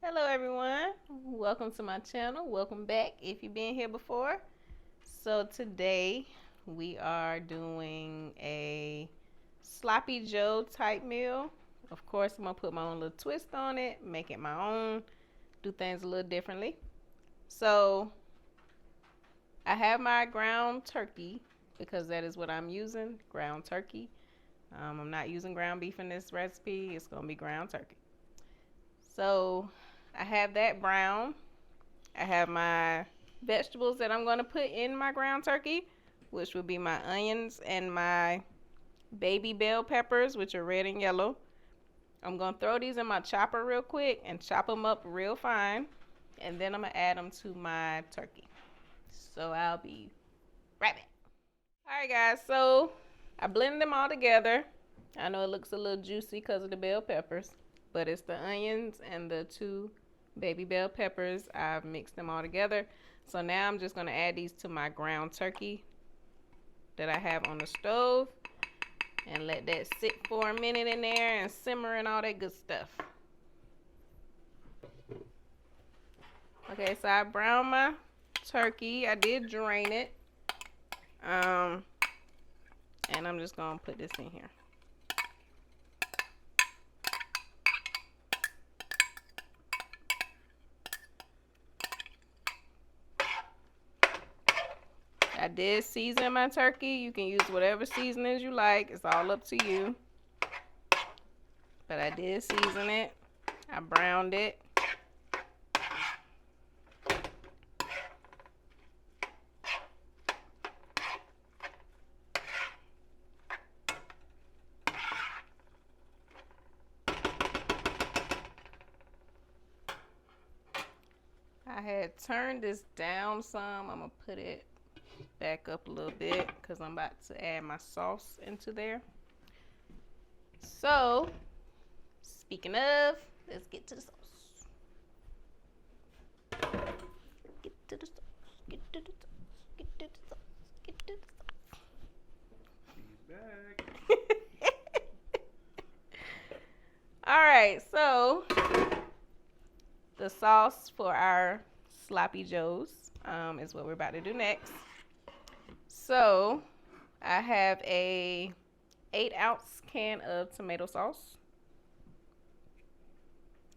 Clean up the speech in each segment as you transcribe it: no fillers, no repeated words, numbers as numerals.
Hello everyone, welcome to my channel. Welcome back if you've been here before. So today we are doing a sloppy joe type meal. Of course, I'm gonna put my own little twist on it, make it my own, do things a little differently. So I have my ground turkey because that is what I'm using, ground turkey. I'm not using ground beef in this recipe. It's gonna be ground turkey. So I have that brown. I have my vegetables that I'm going to put in my ground turkey, which would be my onions and my baby bell peppers, which are red and yellow. I'm going to throw these in my chopper real quick and chop them up real fine. And then I'm going to add them to my turkey. So I'll be right back. Alright guys, so I blended them all together. I know it looks a little juicy because of the bell peppers, but it's the onions and the two baby bell peppers. I've mixed them all together. So now I'm just going to add these to my ground turkey that I have on the stove and let that sit for a minute in there and simmer and all that good stuff. Okay, so I browned my turkey. I did drain it. And I'm just going to put this in here. I did season my turkey. You can use whatever seasonings you like. It's all up to you. But I did season it. I browned it. I had turned this down some. I'm going to put it back up a little bit because I'm about to add my sauce into there. So, speaking of, let's get to the sauce. Get to the sauce. Get to the sauce. Get to the sauce. Get to the sauce. He's back. Alright, so the sauce for our sloppy joes is what we're about to do next. So I have a 8-ounce can of tomato sauce.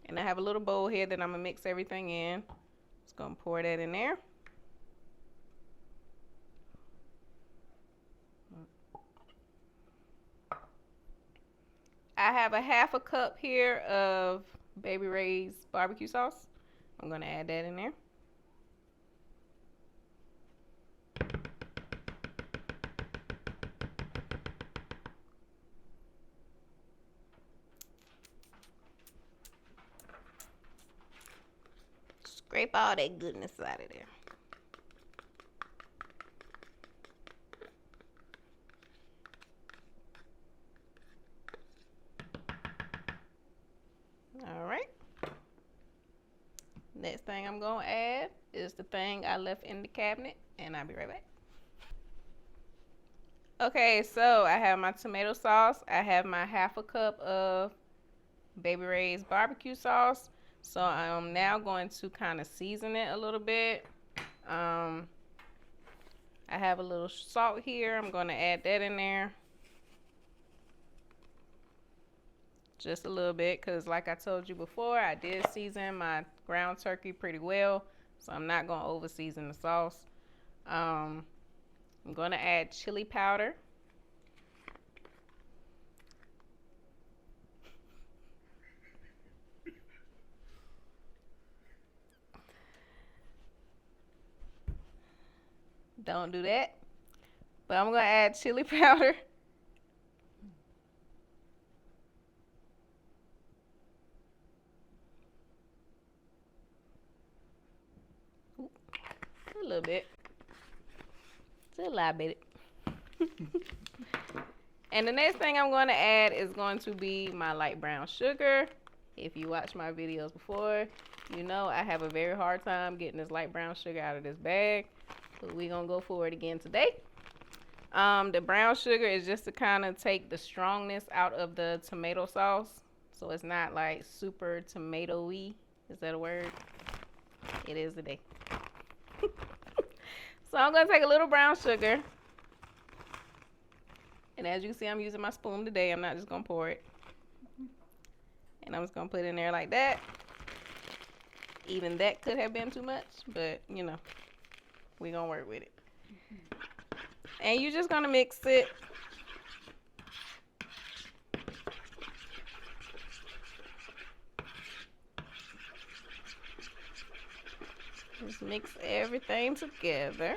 And I have a little bowl here that I'm going to mix everything in. Just going to pour that in there. I have a half a cup here of Baby Ray's barbecue sauce. I'm going to add that in there. Scrape all that goodness out of there. All right. Next thing I'm going to add is the thing I left in the cabinet, and I'll be right back. Okay, so I have my tomato sauce. I have my half a cup of Baby Ray's barbecue sauce. So I'm now going to kind of season it a little bit. I have a little salt here. I'm going to add that in there. Just a little bit, because like I told you before, I did season my ground turkey pretty well. So I'm not going to over season the sauce. I'm going to add chili powder. Don't do that. But I'm going to add chili powder. little bit. Just a little bit. And the next thing I'm going to add is going to be my light brown sugar. If you watch my videos before, you know I have a very hard time getting this light brown sugar out of this bag. But we're going to go for it again today. The brown sugar is just to kind of take the strongness out of the tomato sauce. So it's not like super tomato-y. Is that a word? It is today. So I'm going to take a little brown sugar. And as you can see, I'm using my spoon today. I'm not just going to pour it. And I'm just going to put it in there like that. Even that could have been too much, but, you know, we're going to work with it. And you're just going to mix it. Just mix everything together.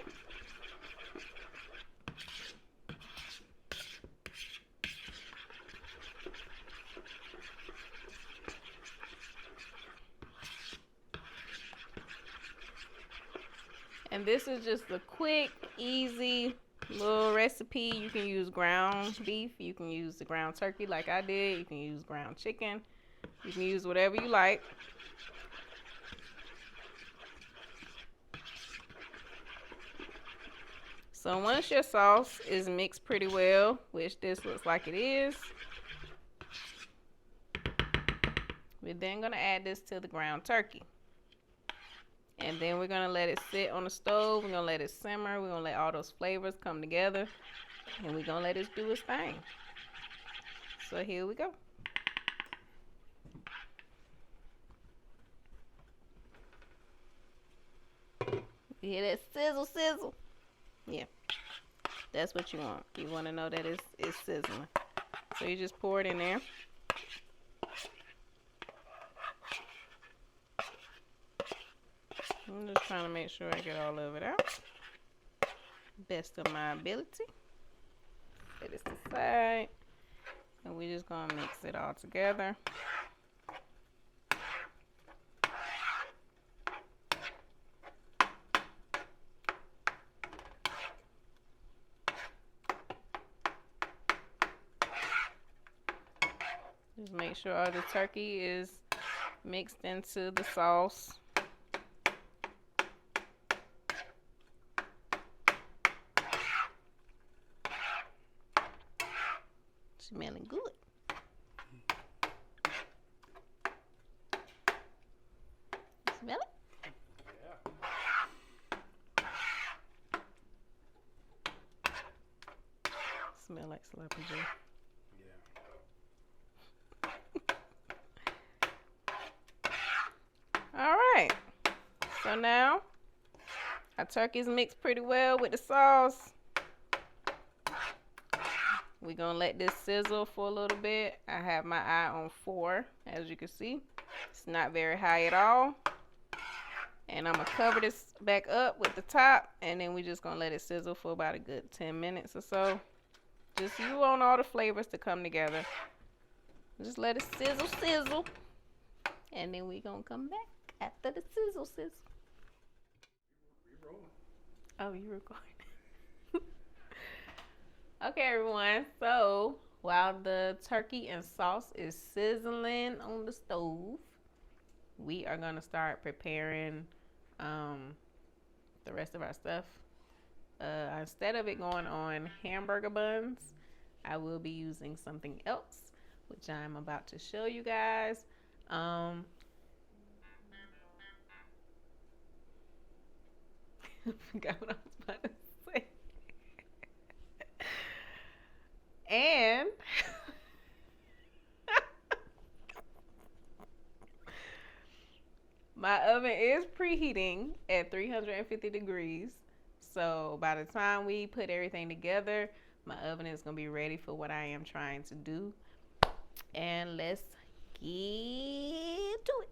And this is just a quick, easy little recipe. You can use ground beef. You can use the ground turkey like I did. You can use ground chicken. You can use whatever you like. So once your sauce is mixed pretty well, which this looks like it is, we're then going to add this to the ground turkey. And then we're going to let it sit on the stove. We're going to let it simmer. We're going to let all those flavors come together. And we're going to let it do its thing. So here we go. You hear that sizzle, sizzle? Yeah. That's what you want. You want to know that it's sizzling. So you just pour it in there. I'm just trying to make sure I get all of it out. Best of my ability. Set this aside. And we're just going to mix it all together. Just make sure all the turkey is mixed into the sauce. Smelling good. Smell it? Yeah. Smell like sloppy Joe. All right. So now our turkey's mixed pretty well with the sauce. We're going to let this sizzle for a little bit. I have my eye on 4, as you can see. It's not very high at all. And I'm going to cover this back up with the top. And then we're just going to let it sizzle for about a good 10 minutes or so. Just you want all the flavors to come together. Just let it sizzle, sizzle. And then we're going to come back after the sizzle, sizzle. We rolling. Oh, you recording? Okay, everyone. So while the turkey and sauce is sizzling on the stove, we are going to start preparing the rest of our stuff. Instead of it going on hamburger buns, I will be using something else, which I'm about to show you guys. I forgot what I was about to say. And my oven is preheating at 350 degrees. So by the time we put everything together, my oven is going to be ready for what I am trying to do. And let's get to it.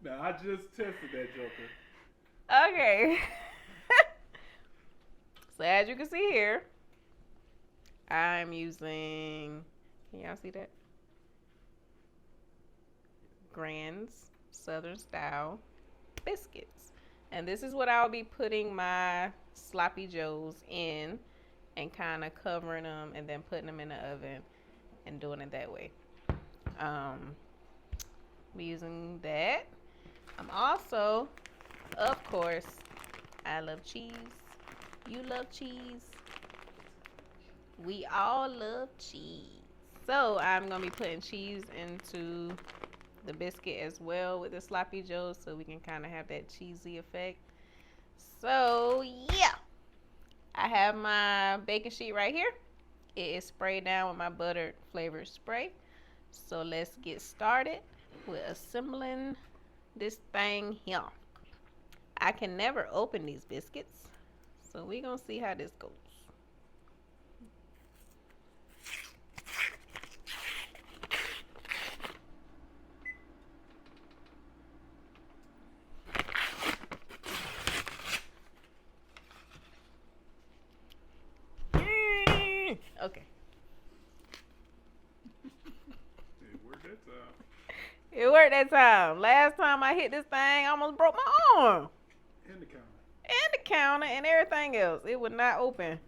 Now, I just tested that joker. Okay. So as you can see here, I'm using, can y'all see that? Grand's Southern Style biscuits. And this is what I'll be putting my sloppy joes in, and kind of covering them and then putting them in the oven and doing it that way. Be using that. I'm also, of course, I love cheese. You love cheese. We all love cheese. So I'm gonna be putting cheese into the biscuit as well with the sloppy joes, so we can kind of have that cheesy effect. So yeah, I have my baking sheet right here. It is sprayed down with my buttered flavored spray. So let's get started with assembling this thing here. I can never open these biscuits, so we're gonna see how this goes. Okay. It worked that time. It worked that time. Last time I hit this thing, I almost broke my arm. And the counter. And the counter and everything else. It would not open.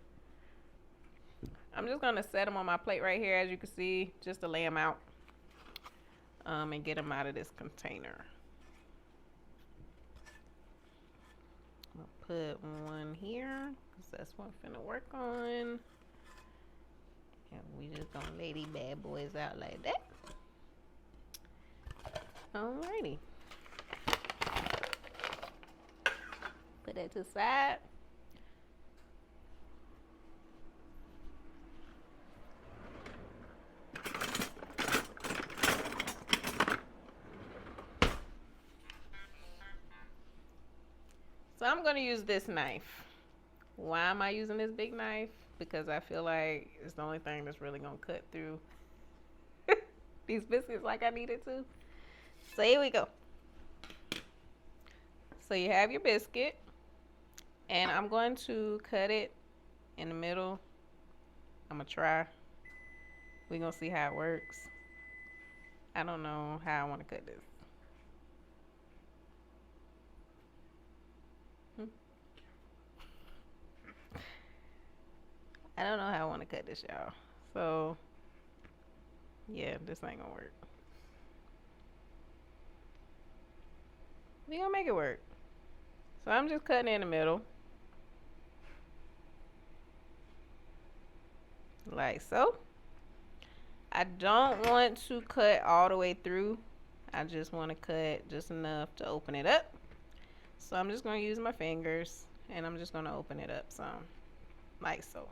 I'm just going to set them on my plate right here, as you can see, just to lay them out. And get them out of this container. I'm going to put one here, because that's what I'm finna work on. And we just gonna lay these bad boys out like that. Alrighty. Put that to the side. So I'm gonna use this knife. Why am I using this big knife? Because I feel like it's the only thing that's really gonna cut through these biscuits like I need it to. So here we go. So you have your biscuit, and I'm going to cut it in the middle. I'm gonna try. We're gonna see how it works. I don't know how I want to cut this. I don't know how I want to cut this, y'all. So, yeah, this ain't gonna work. We gonna make it work. So I'm just cutting in the middle. Like so. I don't want to cut all the way through. I just want to cut just enough to open it up. So I'm just gonna use my fingers, and I'm just gonna open it up some. Like so.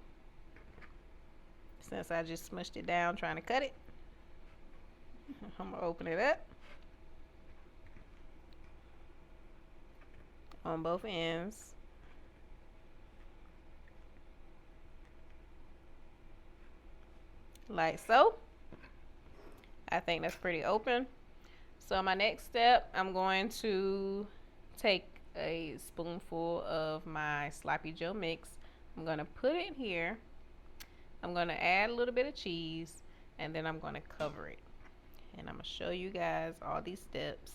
Since I just smushed it down trying to cut it, I'm gonna open it up on both ends. Like so. I think that's pretty open. So my next step, I'm going to take a spoonful of my sloppy joe mix. I'm gonna put it here. I'm going to add a little bit of cheese, and then I'm going to cover it. And I'm going to show you guys all these steps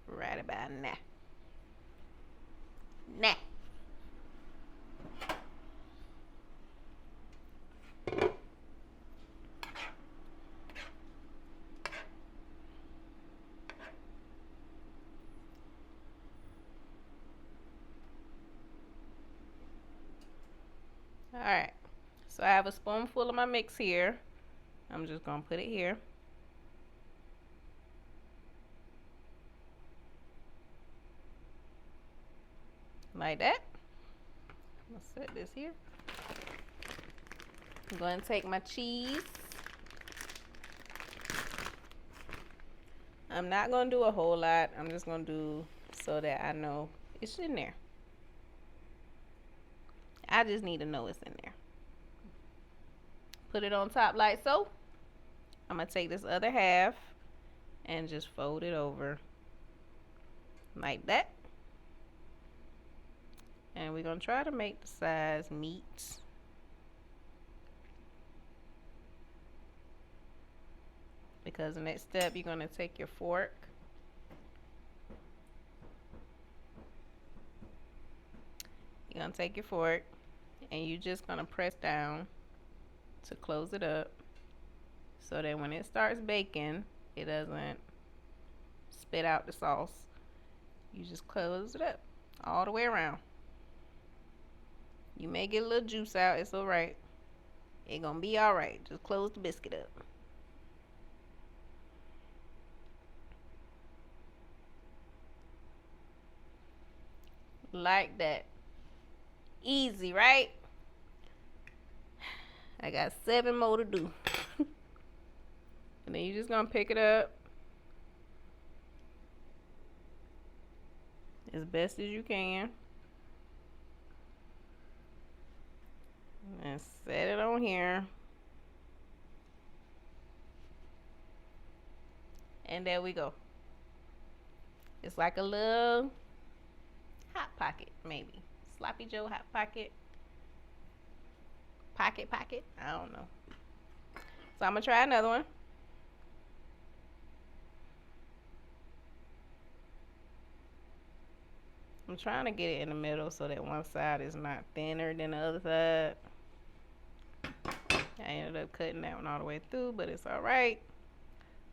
right about now. Now. All right. So I have a spoonful of my mix here. I'm just going to put it here. Like that. I'm going to set this here. I'm going to take my cheese. I'm not going to do a whole lot. I'm just going to do so that I know it's in there. I just need to know it's in there. Put it on top like so. I'm going to take this other half and just fold it over like that. And we're going to try to make the sides meet. because the next step, you're going to take your fork. You're going to take your fork and you're just going to press down to close it up so that when it starts baking, it doesn't spit out the sauce. You just close it up all the way around. You may get a little juice out, it's alright. It's gonna be alright. Just close the biscuit up. Like that. Easy, right? I got 7 more to do. And then you're just gonna pick it up as best as you can and set it on here. And there we go. It's like a little hot pocket, maybe. Sloppy Joe hot pocket. Pocket. I don't know. So I'm gonna try another one. I'm trying to get it in the middle so that one side is not thinner than the other side. I ended up cutting that one all the way through, but it's alright.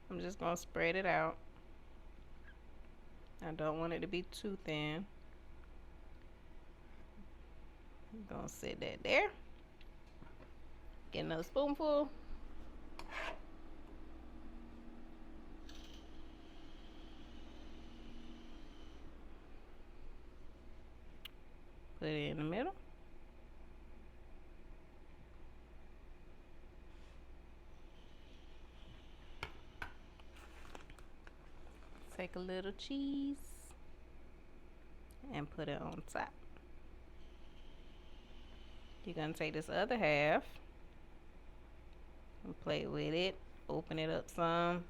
I'm just gonna spread it out. I don't want it to be too thin. I'm gonna set that there. Get another spoonful. Put it in the middle. Take a little cheese and put it on top. You're gonna take this other half and play with it. Open it up some.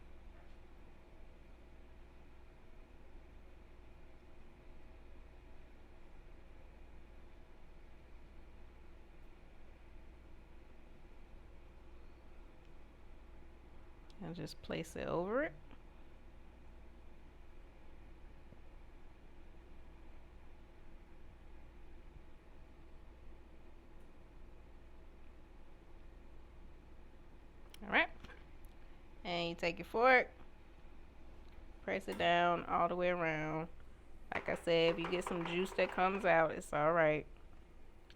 And just place it over it. Alright. And you take your fork, press it down all the way around. Like I said, if you get some juice that comes out, it's alright.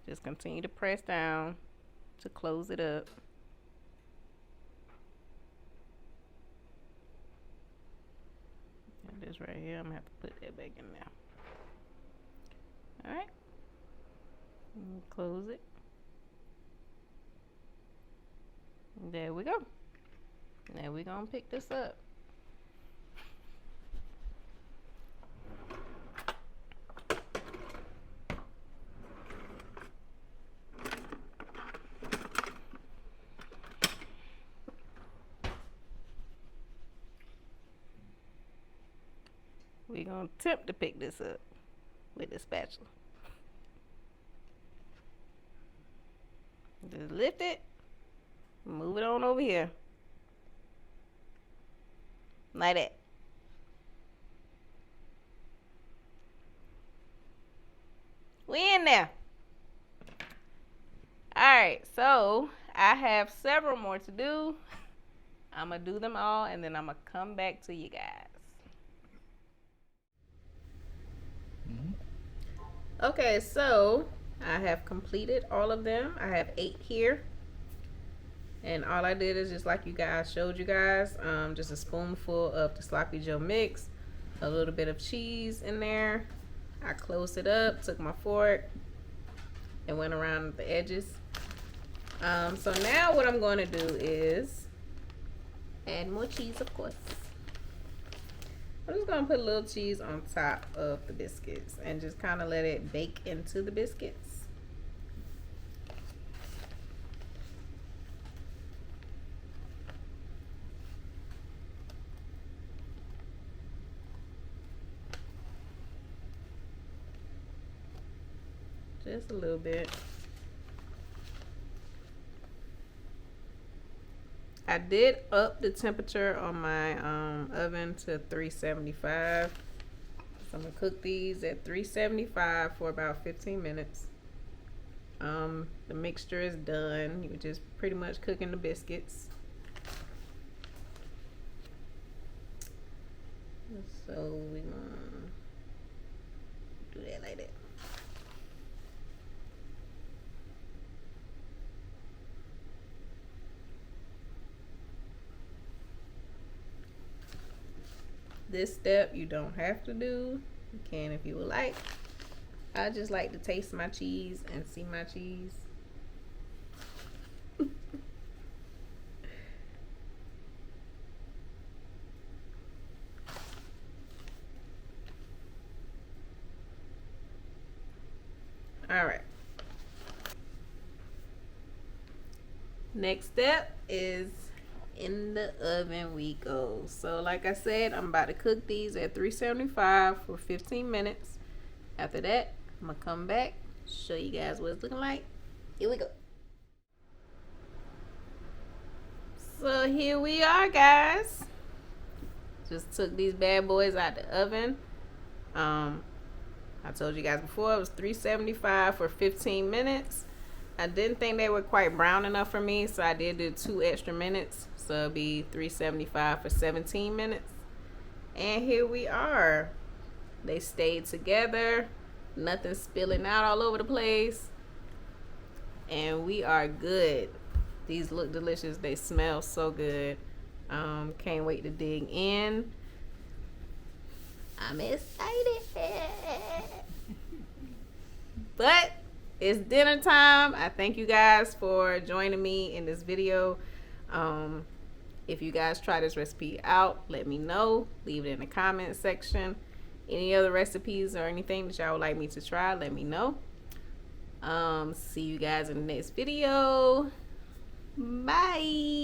Just continue to press down to close it up. And this right here, I'm gonna have to put that back in there. Alright. Close it. There we go. Now we're gonna pick this up. We're gonna attempt to pick this up with the spatula. Just lift it. Move it on over here. Like that. We in there. Alright, so I have several more to do. I'm going to do them all and then I'm going to come back to you guys. Okay, so I have completed all of them. I have 8 here. And all I did is just like you guys showed you guys, just a spoonful of the Sloppy Joe mix, a little bit of cheese in there. I closed it up, took my fork, and went around the edges. So now what I'm going to do is add more cheese, of course. I'm just going to put a little cheese on top of the biscuits and just kind of let it bake into the biscuits. Just a little bit. I did up the temperature on my oven to 375. So I'm gonna cook these at 375 for about 15 minutes. The mixture is done. You're just pretty much cooking the biscuits. So we gonna do that like that. This step you don't have to do. You can if you would like. I just like to taste my cheese and see my cheese. All right. Next step is in the oven we go. So like I said, I'm about to cook these at 375 for 15 minutes. After that, I'm gonna come back, show you guys what it's looking like. Here we go. So here we are, guys. Just took these bad boys out the oven. I told you guys before it was 375 for 15 minutes. I didn't think they were quite brown enough for me, so I did do 2 extra minutes. So it'll be 375 for 17 minutes. And here we are. They stayed together. Nothing spilling out all over the place. And we are good. These look delicious. They smell so good. Can't wait to dig in. I'm excited. But it's dinner time. I thank you guys for joining me in this video. If you guys try this recipe out, let me know. Leave it in the comment section. Any other recipes or anything that y'all would like me to try, let me know. See you guys in the next video. Bye.